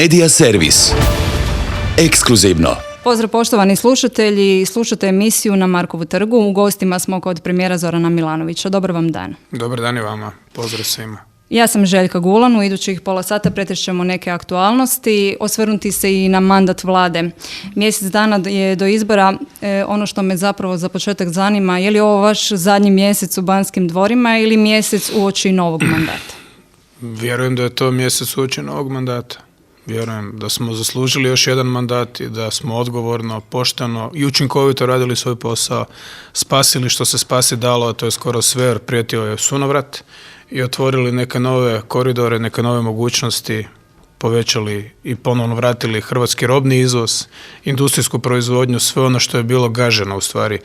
Media servis. Ekskluzivno. Pozdrav poštovani slušatelji, slušate emisiju na Markovu trgu. U gostima smo kod premijera Zorana Milanovića. Dobar vam dan. Dobar dan i vama. Pozdrav svima. Ja sam Željka Gulan, u idućih pola sata pretrešćemo neke aktualnosti, osvrnuti se i na mandat vlade. Mjesec dana je do izbora. Ono što me zapravo za početak zanima, je li ovo vaš zadnji mjesec u Banskim dvorima ili mjesec uoči novog mandata? Vjerujem da je to mjesec uoči novog mandata. Vjerujem da smo zaslužili još jedan mandat i da smo odgovorno, pošteno i učinkovito radili svoj posao, spasili što se spasi dalo, a to je skoro sve, jer prijetio je sunovrat, i otvorili neke nove koridore, neke nove mogućnosti, povećali i ponovno vratili hrvatski robni izvoz, industrijsku proizvodnju, sve ono što je bilo gaženo u stvari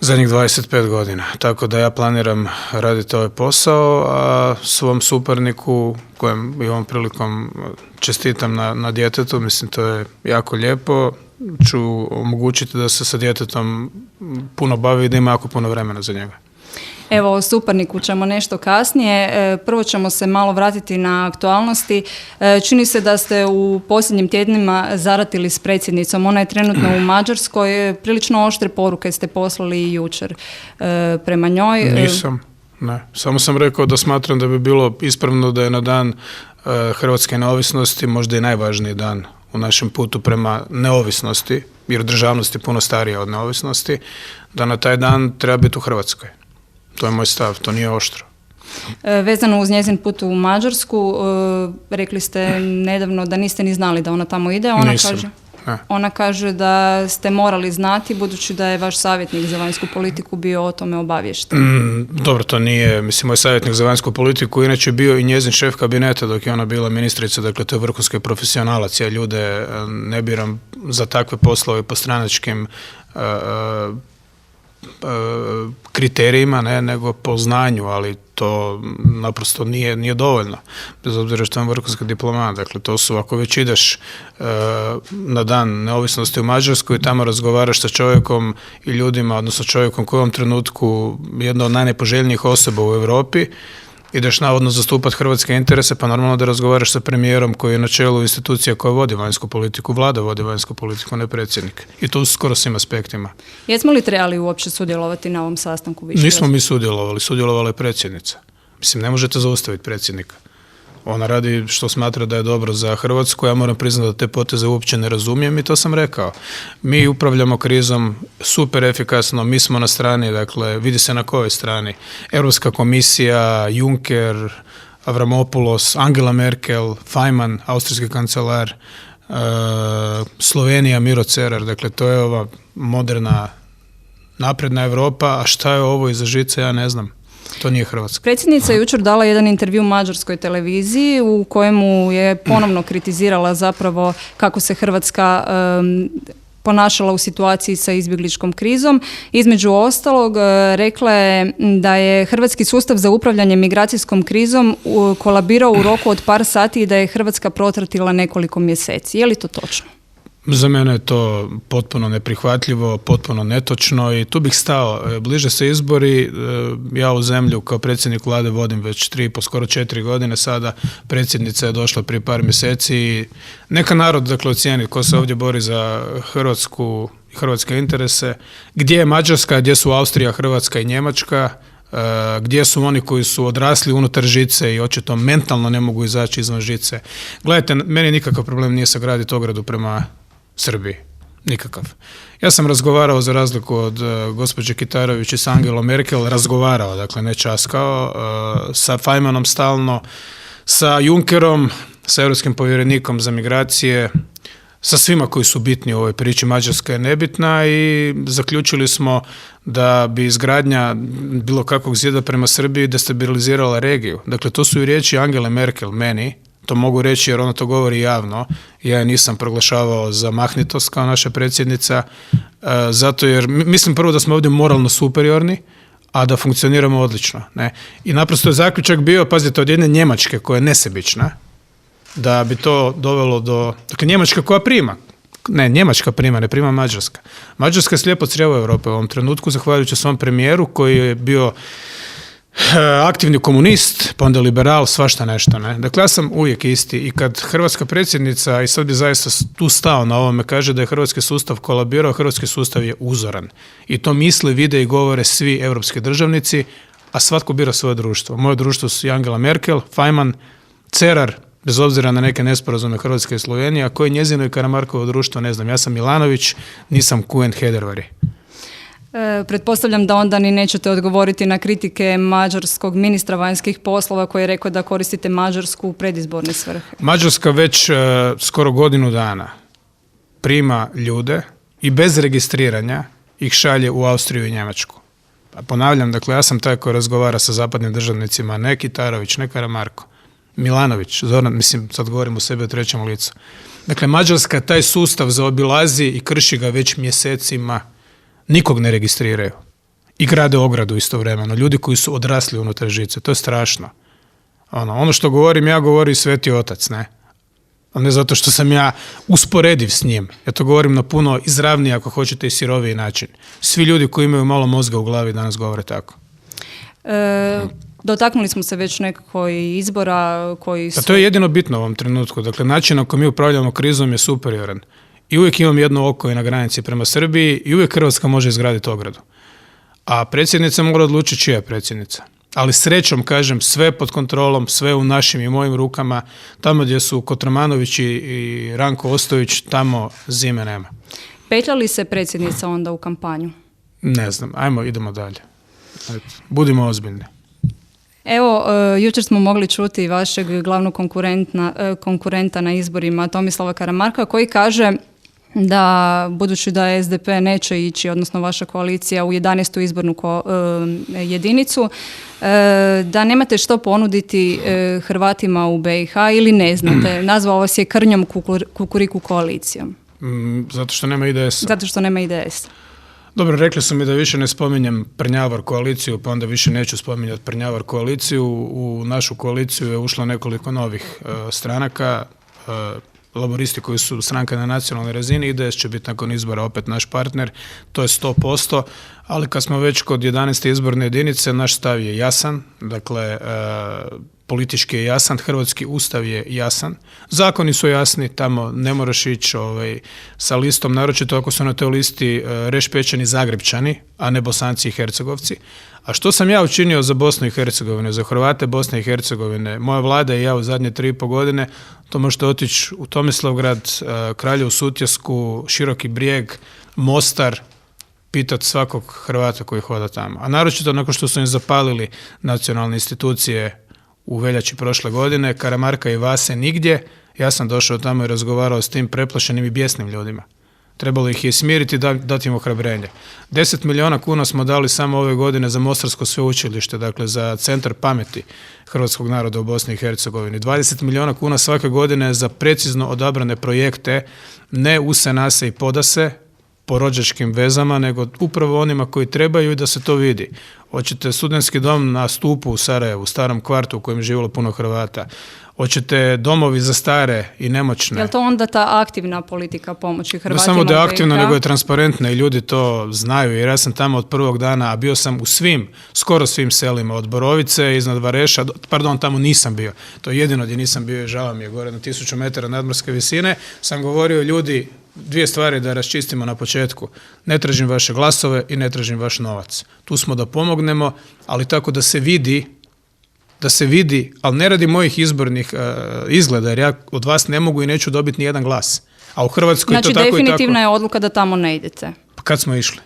zadnjih 25 godina. Tako da ja planiram raditi ovaj posao, a svom suparniku, kojem i ovom prilikom čestitam na djetetu, mislim to je jako lijepo, ću omogućiti da se sa djetetom puno bavi i da ima jako puno vremena za njega. Evo, o suparniku ćemo nešto kasnije. Prvo ćemo se malo vratiti na aktualnosti. Čini se da ste u posljednjim tjednima zaratili s predsjednicom. Ona je trenutno u Mađarskoj. Prilično oštre poruke ste poslali i jučer prema njoj. Nisam. Ne. Samo sam rekao da smatram da bi bilo ispravno da je na dan hrvatske neovisnosti možda i najvažniji dan u našem putu prema neovisnosti, jer državnost je puno starija od neovisnosti, da na taj dan treba biti u Hrvatskoj. To je moj stav, to nije oštro. Vezano uz njezin put u Mađarsku, rekli ste nedavno da niste ni znali da ona tamo ide. Ona kaže da ste morali znati, budući da je vaš savjetnik za vanjsku politiku bio o tome obaviješten. Dobro, to nije, mislim, moj savjetnik za vanjsku politiku, inače bio i njezin šef kabineta dok je ona bila ministrica, dakle to je vrhunski profesionalac. Ja ljude ne biram za takve poslove po stranačkim kriterijima, ne, nego po znanju, ali to naprosto nije dovoljno, bez obzira što je vrhunski diplomat. Dakle, to su, ako već ideš na dan neovisnosti u Mađarsku i tamo razgovaraš sa čovjekom i ljudima, odnosno čovjekom koji u ovom trenutku jedna od najnepoželjnijih osoba u Europi, ideš navodno zastupati hrvatske interese, pa normalno da razgovaraš sa premijerom koji je na čelu institucija koja vodi vanjsku politiku, vlada vodi vanjsku politiku, ne predsjednik. I to u skoro svim aspektima. Jesmo li trebali uopće sudjelovati na ovom sastanku? Nismo mi sudjelovali, sudjelovala je predsjednica. Mislim, ne možete zaustaviti predsjednika. Ona radi što smatra da je dobro za Hrvatsku, ja moram priznati da te poteze uopće ne razumijem i to sam rekao. Mi upravljamo krizom super efikasno, mi smo na strani, dakle, vidi se na kojoj strani. Europska komisija, Juncker, Avramopoulos, Angela Merkel, Faymann, austrijski kancelar, Slovenija, Miro Cerar, dakle, to je ova moderna, napredna Europa, a šta je ovo iza žice, ja ne znam. To nije Hrvatska. Predsjednica je jučer dala jedan intervju mađarskoj televiziji u kojemu je ponovno kritizirala zapravo kako se Hrvatska ponašala u situaciji sa izbjegličkom krizom. Između ostalog, rekla je da je hrvatski sustav za upravljanje migracijskom krizom kolabirao u roku od par sati i da je Hrvatska protratila nekoliko mjeseci. Je li to točno? Za mene je to potpuno neprihvatljivo, potpuno netočno i tu bih stao. Bliže se izbori, ja u zemlju kao predsjednik vlade vodim već 3,5, skoro 4 godine sada, predsjednica je došla prije par mjeseci i neka narod, dakle, ocijeni ko se ovdje bori za Hrvatsku i hrvatske interese, gdje je Mađarska, gdje su Austrija, Hrvatska i Njemačka, gdje su oni koji su odrasli unutar žice i očito mentalno ne mogu izaći izvan žice. Gledajte, meni nikakav problem nije sagraditi ogradu prema Srbiji. Nikakav. Ja sam razgovarao, za razliku od gospođe Kitarović i s Angelom Merkel, razgovarao, dakle ne časkao, sa Faymannom stalno, sa Junckerom, sa europskim povjerenikom za migracije, sa svima koji su bitni u ovoj priči. Mađarska je nebitna i zaključili smo da bi izgradnja bilo kakvog zida prema Srbiji destabilizirala regiju. Dakle, to su i riječi Angele Merkel meni, to mogu reći jer ona to govori javno, ja je nisam proglašavao za mahnitost kao naša predsjednica, zato jer mislim prvo da smo ovdje moralno superiorni, a da funkcioniramo odlično. Ne? I naprosto je zaključak bio, pazite, od jedne Njemačke koja je nesebična, da bi to dovelo do... Dakle, Njemačka koja prima. Ne, Njemačka prima, ne prima Mađarska. Mađarska je slijepo crijevo Europe u ovom trenutku, zahvaljujući svom premijeru koji je bio aktivni komunist, pa onda liberal, svašta nešto. Ne? Dakle, ja sam uvijek isti i kad hrvatska predsjednica, i sad bi zaista tu stao na ovome, kaže da je hrvatski sustav kolabirao, hrvatski sustav je uzoran. I to misle, vide i govore svi europski državnici, a svatko bira svoje društvo. Moje društvo su i Angela Merkel, Fajman, Cerar, bez obzira na neke nesporazume Hrvatske i Slovenije, a koje je njezino i Karamarkovo društvo, ne znam, ja sam Milanović, nisam Kuent Hedervari. Pretpostavljam da onda ni nećete odgovoriti na kritike mađarskog ministra vanjskih poslova koji je rekao da koristite Mađarsku u predizborne svrhe. Mađarska već skoro godinu dana prima ljude i bez registriranja ih šalje u Austriju i Njemačku. Pa ponavljam, dakle, ja sam taj koji razgovara sa zapadnim državnicima, ne Kitarović, ne Karamarko, Milanović, Zoran, mislim, sad govorim o sebi u trećem licu. Dakle, Mađarska taj sustav zaobilazi i krši ga već mjesecima. Nikog ne registriraju. I grade ogradu istovremeno. Ljudi koji su odrasli unutar žice. To je strašno. Ono što govorim, ja govori Sveti Otac, ne? A ne zato što sam ja usporediv s njim. Ja to govorim na puno izravniji, ako hoćete, i siroviji način. Svi ljudi koji imaju malo mozga u glavi danas govore tako. Dotaknuli smo se već nekako i izbora koji su... Pa to je jedino bitno u ovom trenutku. Dakle, način na koji mi upravljamo krizom je superioran. I uvijek imam jedno oko i na granici prema Srbiji i uvijek Hrvatska može izgraditi ogradu. A predsjednica mora odlučiti čija je predsjednica. Ali srećom, kažem, sve pod kontrolom, sve u našim i mojim rukama. Tamo gdje su Kotromanović i Ranko Ostojić, tamo zime nema. Petlja li se predsjednica onda u kampanju? Ne znam, ajmo, idemo dalje. Budimo ozbiljni. Evo, jučer smo mogli čuti vašeg glavnog konkurenta na izborima, Tomislava Karamarka, koji kaže da, budući da SDP neće ići, odnosno vaša koalicija, u 11. izbornu jedinicu, da nemate što ponuditi Hrvatima u BiH ili ne znate. Nazvao vas je krnjom kukuriku koalicijom. Zato što nema IDS-a. Zato što nema IDS-a. Dobro, rekli su mi da više ne spominjem Prnjavar koaliciju, pa onda više neću spominjati Prnjavar koaliciju. U našu koaliciju je ušlo nekoliko novih stranaka, laboristi koji su stranka na nacionalnoj razini, IDS će biti nakon izbora opet naš partner, to je 100%, ali kad smo već kod 11. izborne jedinice, naš stav je jasan, dakle, politički je jasan, hrvatski ustav je jasan, zakoni su jasni, tamo ne moraš ići sa listom, naročito ako su na toj listi Rešpećani Zagrebčani, a ne Bosanci i Hercegovci. A što sam ja učinio za Bosnu i Hercegovinu, za Hrvate Bosne i Hercegovine, moja vlada i ja u zadnje 3,5 godine, to možete otići u Tomislavgrad, Kraljevu Sutjesku, Široki Brijeg, Mostar, pitati svakog Hrvata koji hoda tamo. A naročito nakon što su im zapalili nacionalne institucije u veljači prošle godine, Karamarka i Vase nigdje, ja sam došao tamo i razgovarao s tim preplašenim i bijesnim ljudima. Trebalo ih je smiriti i dati im ohrabrenje. 10 milijuna kuna smo dali samo ove godine za Mostarsko sveučilište, dakle za centar pameti hrvatskog naroda u Bosni i Hercegovini. 20 milijuna kuna svake godine za precizno odabrane projekte, ne use, nase i podase, po rođačkim vezama, nego upravo onima koji trebaju i da se to vidi. Hoćete studentski dom na Stupu u Sarajevu, u starom kvartu u kojem je živjelo puno Hrvata. Hoćete domovi za stare i nemoćne. Je li to onda ta aktivna politika pomoći Hrvatima? Ne samo da je aktivna, nego je transparentna i ljudi to znaju, jer ja sam tamo od prvog dana, a bio sam u skoro svim selima, od Borovice, iznad Vareša, tamo nisam bio. To je jedino gdje nisam bio i žao mi je, gore na 1000 metara nadmorske visine, sam govorio ljudi, dvije stvari da raščistimo na početku. Ne tražim vaše glasove i ne tražim vaš novac. Tu smo da pomognemo, ali tako da se vidi, ali ne radi mojih izbornih izgleda, jer ja od vas ne mogu i neću dobiti ni jedan glas. A u Hrvatskoj znači, to tako i tako. Znači definitivna je odluka da tamo ne idete. Pa kad smo išli?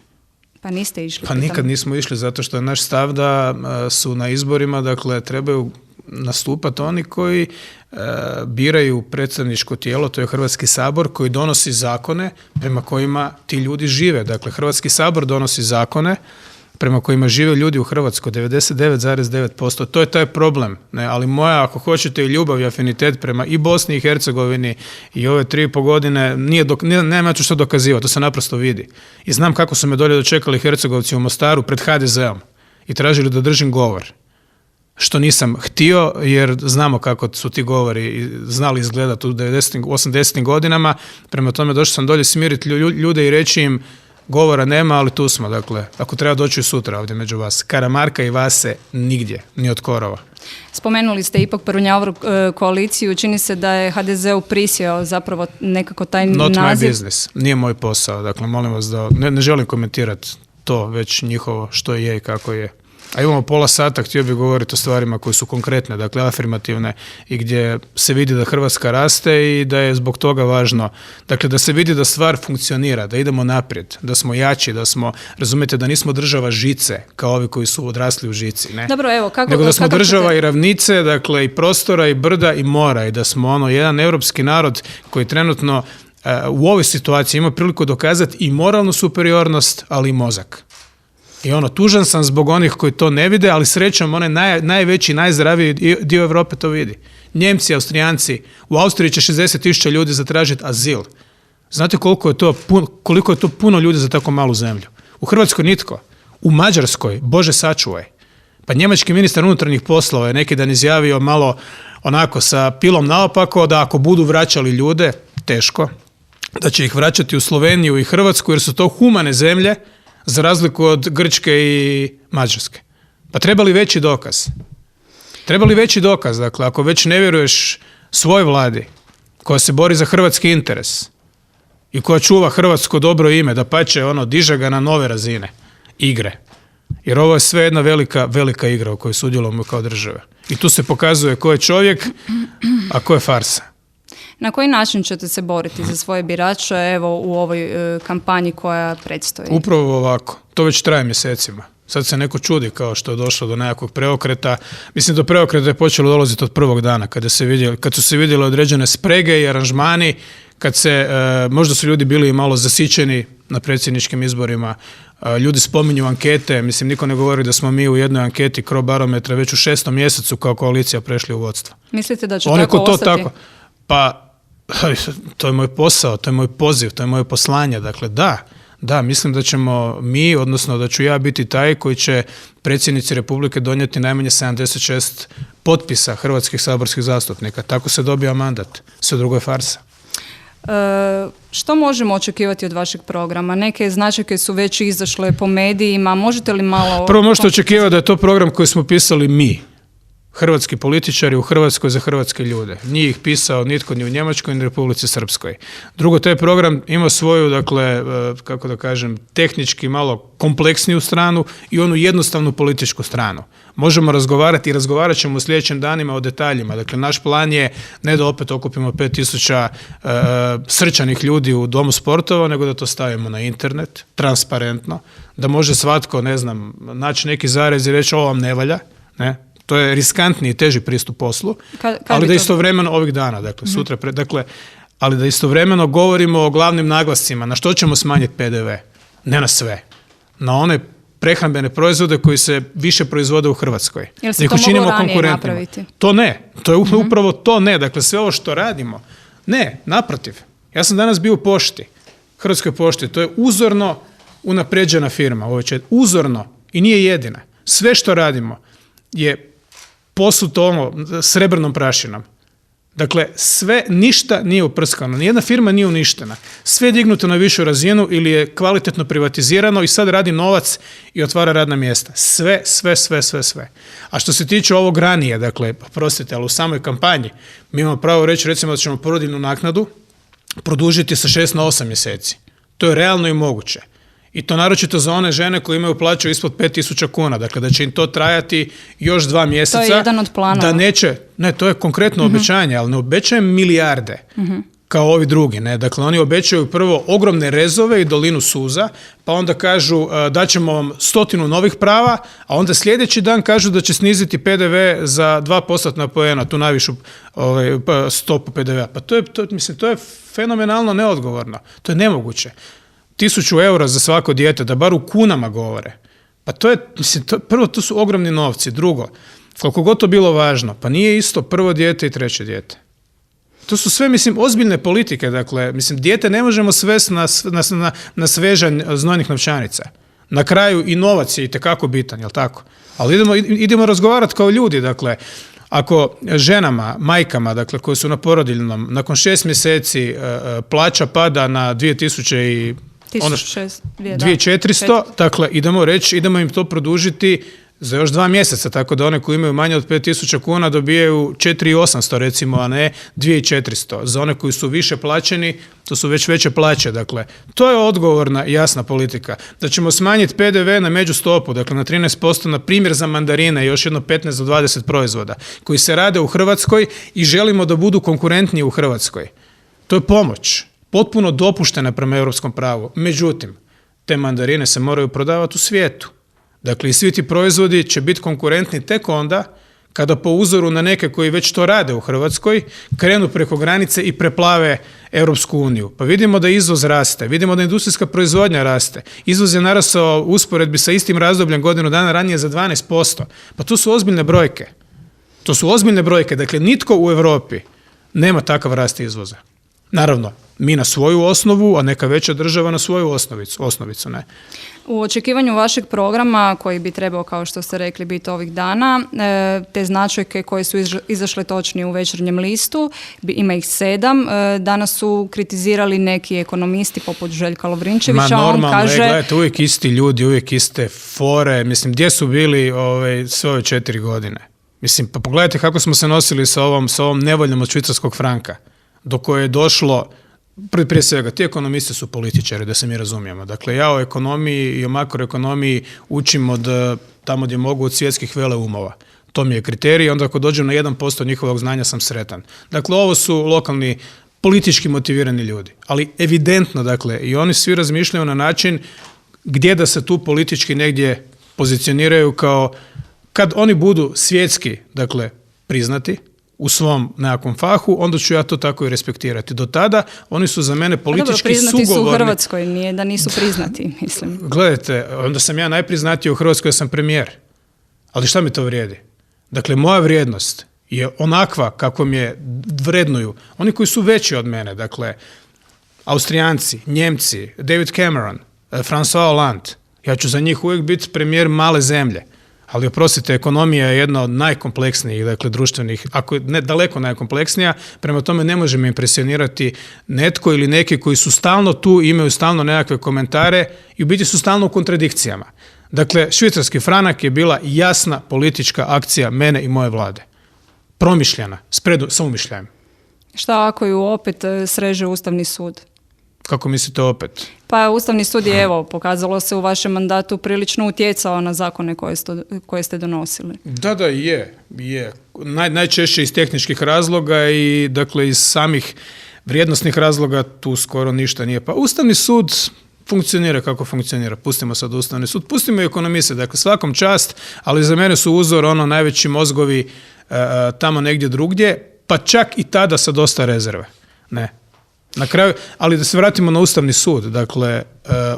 Pa niste išli. Pa nikad nismo išli, zato što je naš stav da su na izborima, dakle, trebaju nastupati oni koji biraju predstavničko tijelo, to je Hrvatski sabor, koji donosi zakone prema kojima ti ljudi žive. Dakle, Hrvatski sabor donosi zakone prema kojima žive ljudi u Hrvatskoj, 99,9%. To je taj problem. Ne? Ali moja, ako hoćete, i ljubav i afinitet prema i Bosni i Hercegovini i ove 3,5 godine, nema ću što dokazivati, to se naprosto vidi. I znam kako su me dolje dočekali Hercegovci u Mostaru pred HDZ-om i tražili da držim govor. Što nisam htio, jer znamo kako su ti govori znali izgledati u 80. godinama. Prema tome došao sam dolje smiriti ljude i reći im govora nema, ali tu smo, dakle, ako treba doći sutra ovdje među vas. Karamarka i Vase nigdje, ni od korova. Spomenuli ste ipak Prunjavoru koaliciju, čini se da je HDZ-u prisjeo zapravo nekako taj Not naziv. my business, nije moj posao, dakle, molim vas da, ne želim komentirati to, već njihovo što je i kako je. A imamo pola sata, htio bih govoriti o stvarima koje su konkretne, dakle afirmativne i gdje se vidi da Hrvatska raste i da je zbog toga važno. Dakle, da se vidi da stvar funkcionira, da idemo naprijed, da smo jači, da smo, razumijete, da nismo država žice, kao ovi koji su odrasli u žici, ne? Dobro, evo, Nego da smo kakav država ćete- i ravnice, dakle i prostora i brda i mora i da smo jedan europski narod koji trenutno u ovoj situaciji ima priliku dokazati i moralnu superiornost, ali i mozak. I tužan sam zbog onih koji to ne vide, ali srećom onaj najveći, najzdraviji dio Europe to vidi. Njemci, Austrijanci, u Austriji će 60.000 ljudi zatražiti azil. Znate koliko je to puno ljudi za tako malu zemlju? U Hrvatskoj nitko. U Mađarskoj, Bože sačuvaj. Pa njemački ministar unutarnjih poslova je neki dan izjavio malo onako sa pilom naopako da ako budu vraćali ljude, teško, da će ih vraćati u Sloveniju i Hrvatsku jer su to humane zemlje, za razliku od Grčke i Mađarske. Pa treba li veći dokaz? Treba li veći dokaz? Dakle, ako već ne vjeruješ svoj vladi, koja se bori za hrvatski interes i koja čuva hrvatsko dobro ime, da pače diže ga na nove razine igre. Jer ovo je sve jedna velika, velika igra u kojoj sudjelujemo kao države. I tu se pokazuje ko je čovjek, a ko je farsa. Na koji način ćete se boriti za svoje birače evo u ovoj kampanji koja predstoji? Upravo ovako. To već traje mjesecima. Sad se neko čudi kao što je došlo do nekakvog preokreta. Mislim, do preokreta je počelo dolaziti od prvog dana, kad su se vidjele određene sprege i aranžmani, možda su ljudi bili malo zasićeni na predsjedničkim izborima. Ljudi spominju ankete, mislim, niko ne govori da smo mi u jednoj anketi Crobarometra već u 6. mjesecu kao koalicija prešli u vodstvo. Mislite da će tako ostati? Pa, to je moj posao, to je moj poziv, to je moje poslanje. Dakle, da, mislim da ćemo mi, odnosno da ću ja biti taj koji će predsjednici Republike donijeti najmanje 76 potpisa hrvatskih saborskih zastupnika. Tako se dobija mandat. Sve drugo je farsa. Što možemo očekivati od vašeg programa? Neke značajke su već izašle po medijima. Možete li malo... Prvo možete očekivati da je to program koji smo pisali mi. Hrvatski političari u Hrvatskoj za hrvatske ljude. Nije ih pisao nitko ni u Njemačkoj ni u Republici Srpskoj. Drugo, taj program ima svoju, dakle, kako da kažem, tehnički malo kompleksniju stranu i onu jednostavnu političku stranu. Možemo razgovarati i razgovarat ćemo u sljedećim danima o detaljima. Dakle, naš plan je ne da opet okupimo 5.000 srčanih ljudi u Domu sportova, nego da to stavimo na internet, transparentno, da može svatko, naći neki zarez i reći ovo vam ne valja, ne? To je riskantni i teži pristup poslu, ali da istovremeno ovih dana, dakle, sutra, ali da istovremeno govorimo o glavnim naglascima, na što ćemo smanjiti PDV? Ne na sve. Na one prehrambene proizvode koji se više proizvode u Hrvatskoj. Jel se to moglo ranije napraviti? To ne. To je upravo to ne. Dakle, sve ovo što radimo, ne, naprotiv. Ja sam danas bio u pošti, Hrvatskoj pošti, to je uzorno unapređena firma, uzorno i nije jedina. Sve što radimo je posuto srebrnom prašinom. Dakle, ništa nije uprskano, nijedna firma nije uništena. Sve je dignuto na višu razinu ili je kvalitetno privatizirano i sad radi novac i otvara radna mjesta. Sve. A što se tiče ovog ranije, dakle, prostite, ali u samoj kampanji, mi imamo pravo reći, recimo, da ćemo porodiljnu naknadu produžiti sa 6 na 8 mjeseci. To je realno i moguće. I to naročito za one žene koje imaju plaću ispod 5.000 kuna. Dakle, da će im to trajati još 2 mjeseca. To je jedan od planova. To je konkretno obećanje, ali ne obećajem milijarde kao ovi drugi. Ne? Dakle, oni obećaju prvo ogromne rezove i dolinu suza, pa onda kažu daćemo vam 100 novih prava, a onda sljedeći dan kažu da će sniziti PDV za 2% poena, tu najvišu stopu PDV-a. Pa to je fenomenalno neodgovorno. To je nemoguće. 1.000 eura za svako dijete, da bar u kunama govore. Pa prvo, to su ogromni novci. Drugo, koliko god to bilo važno, pa nije isto prvo dijete i treće dijete. To su sve, ozbiljne politike. Dakle, dijete ne možemo svesti na svežanj znojnih novčanica. Na kraju i novac je itekako bitan, jel tako? Ali idemo razgovarati kao ljudi, dakle, ako ženama, majkama, dakle, koje su na porodiljnom, nakon 6 mjeseci plaća pada na 2.300 2400, dakle idemo im to produžiti za još 2 mjeseca, tako da one koji imaju manje od 5000 kuna dobijaju 4800 recimo, a ne 2400. Za one koji su više plaćeni, to su već veće plaće. Dakle, to je odgovorna i jasna politika. Da ćemo smanjiti PDV na međustopu, dakle na 13%, na primjer za mandarine, još jedno 15 do 20 proizvoda koji se rade u Hrvatskoj i želimo da budu konkurentniji u Hrvatskoj. To je pomoć, potpuno dopuštena prema europskom pravu. Međutim, te mandarine se moraju prodavati u svijetu. Dakle, i svi ti proizvodi će biti konkurentni tek onda kada po uzoru na neke koji već to rade u Hrvatskoj krenu preko granice i preplave Europsku uniju. Pa vidimo da izvoz raste, vidimo da industrijska proizvodnja raste. Izvoz je narastao u usporedbi sa istim razdobljem godinu dana ranije za 12%. Pa to su ozbiljne brojke. To su ozbiljne brojke. Dakle, nitko u Europi nema takav rast izvoza. Naravno, mi na svoju osnovu, a neka veća država na svoju osnovicu, ne. U očekivanju vašeg programa, koji bi trebao, kao što ste rekli, biti ovih dana, te značajke koje su izašle točnije u Večernjem listu, ima ih 7, danas su kritizirali neki ekonomisti poput Željka Lovrinčevića. Ma normalno, gledajte, uvijek isti ljudi, uvijek iste fore, mislim, gdje su bili sve ove 4 godine? Mislim, pa pogledajte kako smo se nosili sa ovom nevoljom od švicarskog franka, do koje je došlo. Prije svega, ti ekonomisti su političari, da se mi razumijemo. Dakle, ja o ekonomiji i o makroekonomiji učim od tamo gdje mogu od svjetskih veleumova. To mi je kriterij, onda ako dođem na 1% njihovog znanja sam sretan. Dakle, ovo su lokalni politički motivirani ljudi. Ali evidentno, dakle, i oni svi razmišljaju na način gdje da se tu politički negdje pozicioniraju kao kad oni budu svjetski, dakle, priznati u svom nekakvom fahu, onda ću ja to tako i respektirati. Do tada oni su za mene politički sugovorni. Priznati su u Hrvatskoj, nije da nisu priznati, mislim. Gledajte, onda sam ja najpriznatiji u Hrvatskoj, ja sam premijer. Ali šta mi to vrijedi? Dakle, moja vrijednost je onakva kako mi je vrednuju oni koji su veći od mene, dakle, Austrijanci, Njemci, David Cameron, François Hollande. Ja ću za njih uvijek biti premijer male zemlje. Ali oprostite, ekonomija je jedna od najkompleksnijih, dakle, društvenih, ako ne daleko najkompleksnija, prema tome ne može me impresionirati netko ili neki koji su stalno tu, imaju stalno nekakve komentare i u biti su stalno u kontradikcijama. Dakle, švicarski franak je bila jasna politička akcija mene i moje vlade. Promišljena, sa umišljajem. Šta ako ju opet sreže Ustavni sud? Kako mislite opet? Pa Ustavni sud je, evo, pokazalo se u vašem mandatu prilično utjecao na zakone koje ste donosili. Da, je. Najčešće iz tehničkih razloga i, dakle, iz samih vrijednosnih razloga tu skoro ništa nije. Pa Ustavni sud funkcionira kako funkcionira. Pustimo sad Ustavni sud, pustimo i ekonomiste, dakle, svakom čast, ali za mene su uzor najveći mozgovi tamo negdje drugdje, pa čak i tada sa dosta rezerve. Ne. Na kraju, ali da se vratimo na Ustavni sud. Dakle,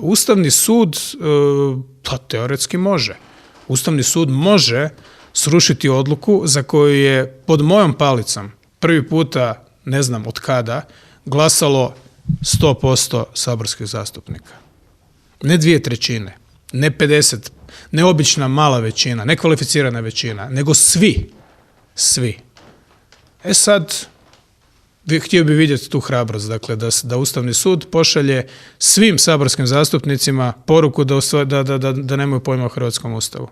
Ustavni sud pa teoretski može. Ustavni sud može srušiti odluku za koju je pod mojom palicom prvi puta, ne znam od kada, glasalo 100% saborskih zastupnika. Ne 2/3, ne 50, ne obična mala većina, ne kvalificirana većina, nego svi. Svi. E sad, htio bi vidjeti tu hrabrost, dakle, da Ustavni sud pošalje svim saborskim zastupnicima poruku da nemaju pojma o hrvatskom ustavu.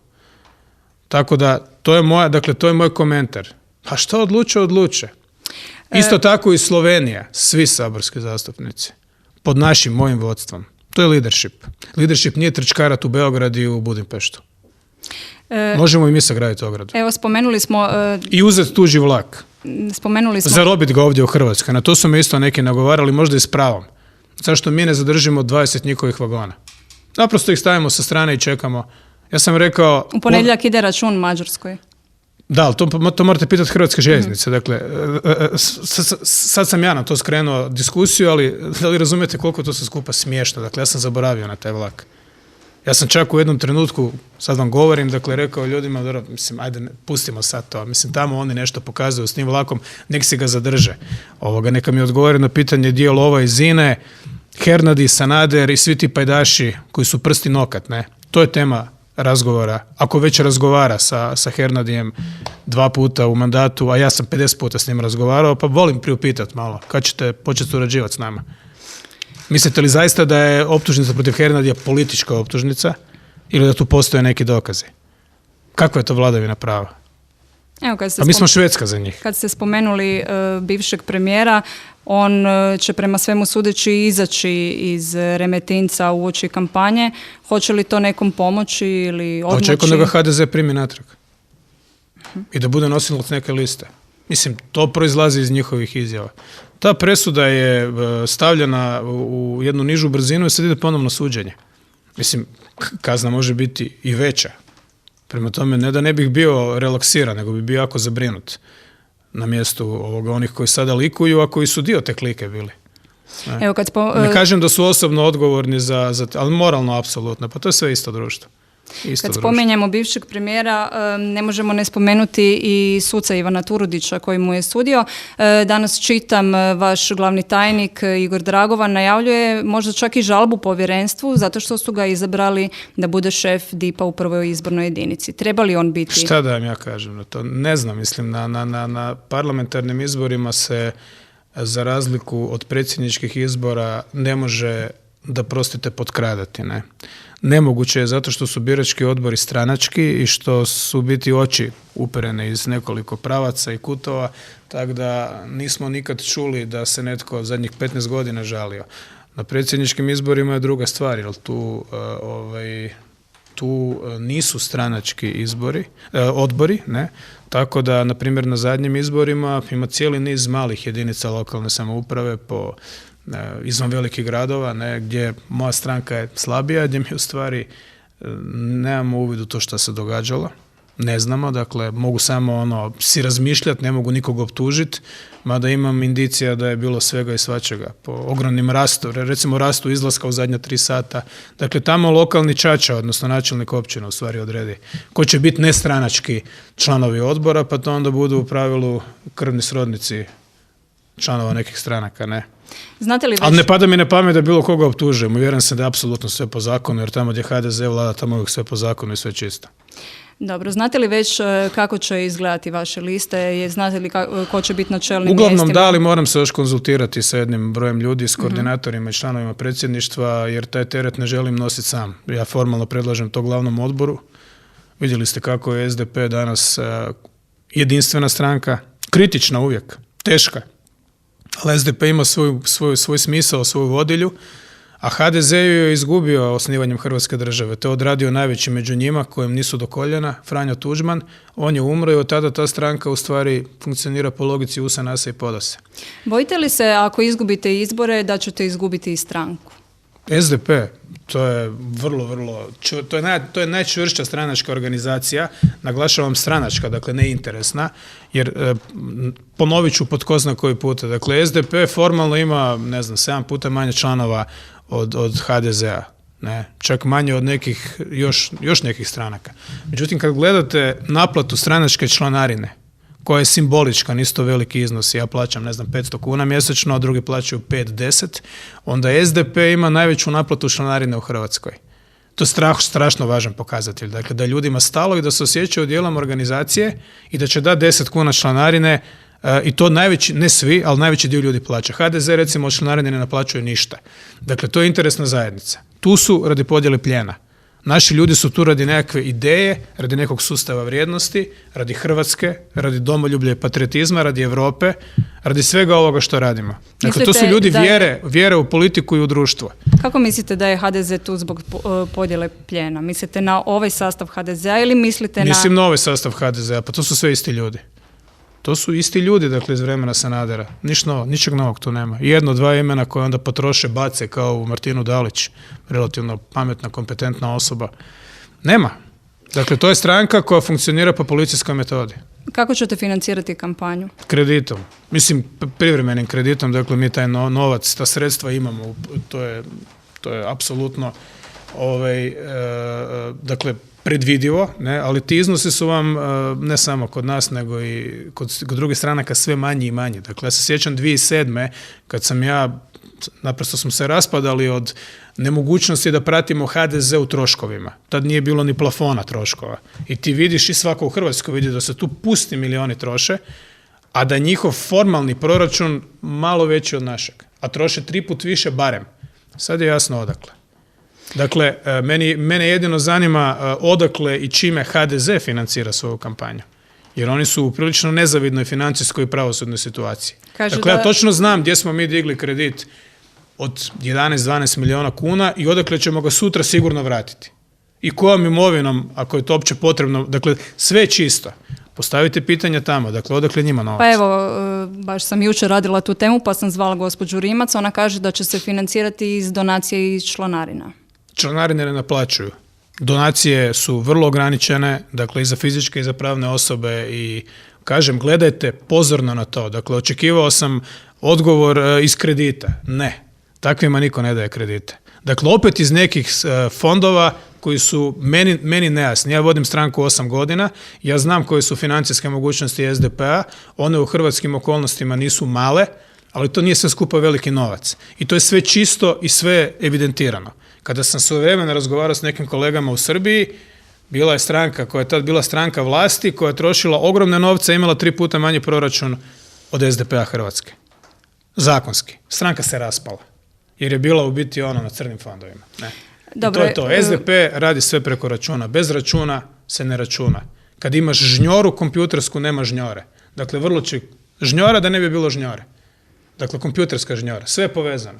Tako da, to je moj komentar. A što odluče? Isto tako i Slovenija, svi saborski zastupnici, pod mojim vodstvom. To je leadership. Leadership nije trčkarat u Beograd i u Budimpeštu. Možemo i mi sagraditi ogradu. Evo, spomenuli smo... I uzeti tuđi vlak. Spomenuli smo... Zarobiti ga ovdje u Hrvatskoj. Na to su me isto neki nagovarali, možda i s pravom. Zašto mi ne zadržimo 20 njihovih vagona? Naprosto ih stavimo sa strane i čekamo. Ja sam rekao... U ponedjeljak ide račun Mađarskoj. Da, ali to morate pitati Hrvatske željeznice. Dakle, sad sam ja na to skrenuo diskusiju, ali da li razumijete koliko to se skupa smiješno? Dakle, ja sam zaboravio na taj vlak. Ja sam čak u jednom trenutku, sad vam govorim, dakle, rekao ljudima, dobro, mislim, ajde, pustimo sad to. Mislim, tamo oni nešto pokazuju s tim vlakom, nek si ga zadrže. Neka mi odgovore na pitanje dio lova iz Zine, Hernadi, Sanader i svi ti pajdaši koji su prsti nokat, ne? To je tema razgovora. Ako već razgovara sa Hernadijem 2 puta u mandatu, a ja sam 50 puta s njim razgovarao, pa volim priupitat malo, kad ćete početi surađivati s nama. Mislite li zaista da je optužnica protiv Hernadija politička optužnica ili da tu postoje neki dokazi? Kakva je to vladavina prava? Evo, A mi smo Švedska za njih. Kad ste spomenuli bivšeg premijera, on će prema svemu sudeći izaći iz Remetinca uoči kampanje. Hoće li to nekom pomoći ili odmoći? Očekujem da ga HDZ primi natrag. I da bude nosilac neke liste. Mislim, to proizlazi iz njihovih izjava. Ta presuda je stavljena u jednu nižu brzinu i sad ide ponovno suđenje. Mislim, kazna može biti i veća. Prema tome, ne da ne bih bio relaksiran, nego bi bio jako zabrinut na mjestu onih koji sada likuju, a koji su dio te klike bili. Evo, ne kažem da su osobno odgovorni ali moralno apsolutno, pa to je sve isto društvo. Kad spominjemo bivšeg premijera, ne možemo ne spomenuti i suca Ivana Turudića koji mu je sudio. Danas čitam, vaš glavni tajnik Igor Dragovan najavljuje možda čak i žalbu povjerenstvu zato što su ga izabrali da bude šef DIP-a u prvoj izbornoj jedinici. Treba li on biti? Šta da vam ja kažem na to? Ne znam, mislim, na parlamentarnim izborima se za razliku od predsjedničkih izbora ne može, da prostite, potkradati, ne. Nemoguće je zato što su birački odbori stranački i što su biti oči uperene iz nekoliko pravaca i kutova, tako da nismo nikad čuli da se netko zadnjih 15 godina žalio. Na predsjedničkim izborima je druga stvar, jer tu nisu stranački odbori, ne? Tako da, na primjer, na zadnjim izborima ima cijeli niz malih jedinica lokalne samouprave izvan velikih gradova, ne, gdje moja stranka je slabija, gdje mi u stvari nemamo uvid u to što se događalo. Ne znamo, dakle, mogu samo si razmišljati, ne mogu nikog optužiti, mada imam indicija da je bilo svega i svačega. Po ogromnim rastu izlaska u zadnja 3 sata. Dakle, tamo lokalni čača, odnosno načelnik općine u stvari odredi ko će biti nestranački članovi odbora, pa to onda budu u pravilu krvni srodnici članova nekih stranaka, ne. Znate li već... Ali ne pada mi na pamet da bilo koga optužujem. Uvjeren sam da je apsolutno sve po zakonu, jer tamo gdje HDZ vlada, tamo uvijek sve po zakonu i sve čisto. Dobro, znate li već kako će izgledati vaše liste? Znate li ko će biti na čelnim mjestima? Uglavnom da, ali moram se još konzultirati sa jednim brojem ljudi, s koordinatorima i članovima predsjedništva, jer taj teret ne želim nositi sam. Ja formalno predlažem to glavnom odboru. Vidjeli ste kako je SDP danas jedinstvena stranka, kritična uvijek, teška. Ali SDP ima svoj smisao, svoju vodilju, a HDZ ju je izgubio osnivanjem Hrvatske države. To je odradio najveći među njima, kojem nisu do koljena, Franjo Tuđman. On je umro i od tada ta stranka u stvari funkcionira po logici usa, nasa i podase. Bojite li se, ako izgubite izbore, da ćete izgubiti i stranku? SDP, to je to je najčvršća stranačka organizacija, naglašavam stranačka, dakle ne interesna, jer ponovit ću po tko zna koji puta. Dakle, SDP formalno ima, 7 puta manje članova od HDZ-a, ne, čak manje od nekih, još nekih stranaka. Međutim, kad gledate naplatu stranačke članarine, koja je simbolička, nisu to veliki iznosi, ja plaćam 500 kuna mjesečno, a drugi plaćaju 5-10, onda SDP ima najveću naplatu članarine u Hrvatskoj. To je strašno važan pokazatelj. Dakle, da je ljudima stalo i da se osjećaju dijelom organizacije i da će dati 10 kuna članarine i to najveći, ne svi, ali najveći dio ljudi plaća. HDZ recimo od članarine ne naplaćuje ništa. Dakle, to je interesna zajednica. Tu su radi podjele plijena. Naši ljudi su tu radi nekakve ideje, radi nekog sustava vrijednosti, radi Hrvatske, radi domoljublja i patriotizma, radi Europe, radi svega ovoga što radimo. Dakle, to su ljudi vjere u politiku i u društvo. Kako mislite da je HDZ tu zbog podjele plijena? Mislite na ovaj sastav HDZ-a ili mislite Mislim na ovaj sastav HDZ-a, pa to su sve isti ljudi. To su isti ljudi, dakle, iz vremena Sanadera. Ničeg novog tu nema. 1-2 imena koje onda potroše, bace kao u Martinu Dalić, relativno pametna, kompetentna osoba. Nema. Dakle, to je stranka koja funkcionira po policijskoj metodi. Kako ćete financirati kampanju? Kreditom. Mislim, privremenim kreditom, dakle, mi taj novac, ta sredstva imamo. To je apsolutno dakle, predvidivo, ne, ali ti iznosi su vam ne samo kod nas, nego i kod drugih stranaka sve manji i manji. Dakle, ja se sjećam 2007. kad naprosto smo se raspadali od nemogućnosti da pratimo HDZ u troškovima. Tad nije bilo ni plafona troškova. I ti vidiš, i svako u Hrvatskoj vidi da se tu pusti milioni troše, a da njihov formalni proračun malo veći od našeg. A troše 3 put više barem Sad je jasno odakle. Dakle, mene jedino zanima odakle i čime HDZ financira svoju kampanju. Jer oni su u prilično nezavidnoj financijskoj i pravosudnoj situaciji. Dakle, ja točno znam gdje smo mi digli kredit od 11-12 milijuna kuna i odakle ćemo ga sutra sigurno vratiti. I kojom imovinom, ako je to opće potrebno, dakle, sve je čisto. Postavite pitanje tamo, dakle, odakle njima novac? Pa evo, baš sam jučer radila tu temu, pa sam zvala gospođu Rimac, ona kaže da će se financirati iz donacije i iz članarina. Članarine ne naplaćuju. Donacije su vrlo ograničene, dakle, i za fizičke i za pravne osobe i kažem, gledajte pozorno na to. Dakle, očekivao sam odgovor iz kredita. Ne, takvima niko ne daje kredite. Dakle, opet iz nekih fondova koji su meni nejasni. Ja vodim stranku 8 godina, ja znam koje su financijske mogućnosti SDP-a, one u hrvatskim okolnostima nisu male, ali to nije sve skupa veliki novac. I to je sve čisto i sve evidentirano. Kada sam svojevremeno razgovarao s nekim kolegama u Srbiji, bila je stranka koja je tad bila stranka vlasti, koja je trošila ogromne novce i imala 3 puta manji proračun od SDP-a Hrvatske. Zakonski. Stranka se raspala. Jer je bila u biti na crnim fondovima. Ne. Dobre, I to je to. SDP radi sve preko računa. Bez računa se ne računa. Kad imaš žnjoru kompjutersku, nema žnjore. Dakle, vrlo će žnjora da ne bi bilo žnjore. Dakle, kompjuterska žnjora. Sve je povezano.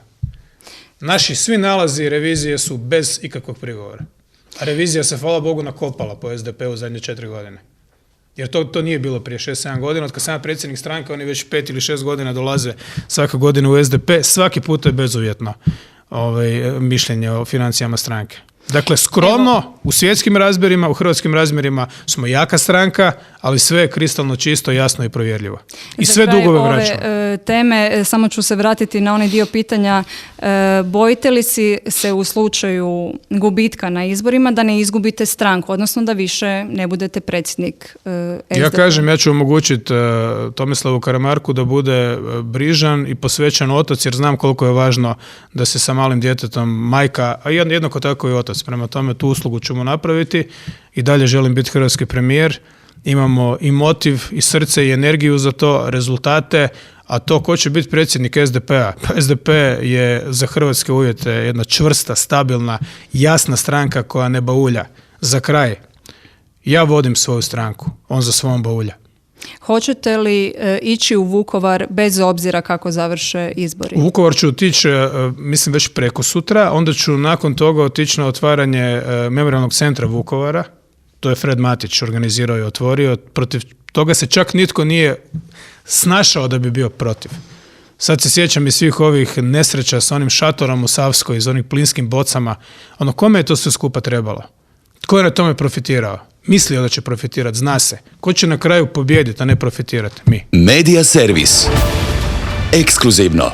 Naši svi nalazi revizije su bez ikakvog prigovora. A revizija se, hvala Bogu, nakopala po SDP-u zadnje 4 godine. Jer to nije bilo prije 6-7 godina. Od kad sam ja predsjednik stranke, oni već 5 ili 6 godina dolaze svake godine u SDP. Svaki put je bezuvjetno mišljenje o financijama stranke. Dakle, skromno, u svjetskim razmjerima, u hrvatskim razmjerima smo jaka stranka, ali sve je kristalno čisto, jasno i provjerljivo. I sve dugove vraćamo. Ove teme, samo ću se vratiti na onaj dio pitanja. Bojite li se u slučaju gubitka na izborima da ne izgubite stranku, odnosno da više ne budete predsjednik SDP? Ja kažem, ja ću omogućiti Tomislavu Karamarku da bude brižan i posvećen otac, jer znam koliko je važno da se sa malim djetetom majka, a jednako tako i otac. Prema tome, tu uslugu ću mu napraviti i dalje želim biti hrvatski premijer. Imamo i motiv, i srce, i energiju za to, rezultate, a to ko će biti predsjednik SDP-a? Pa SDP je za hrvatske uvjete jedna čvrsta, stabilna, jasna stranka koja ne baulja. Za kraj, ja vodim svoju stranku, on za svom baulja. Hoćete li ići u Vukovar bez obzira kako završe izbori? U Vukovar ću otići, mislim, već preko sutra, onda ću nakon toga otići na otvaranje Memorijalnog centra Vukovara. To je Fred Matić organizirao i otvorio. Protiv toga se čak nitko nije snašao da bi bio protiv. Sad se sjećam i svih ovih nesreća s onim šatorom u Savskoj, s onim plinskim bocama. Kome je to sve skupa trebalo? Tko je na tome profitirao? Mislio da će profitirati, zna se. Ko će na kraju pobijediti, a ne profitirati? Mi. Media servis. Ekskluzivno.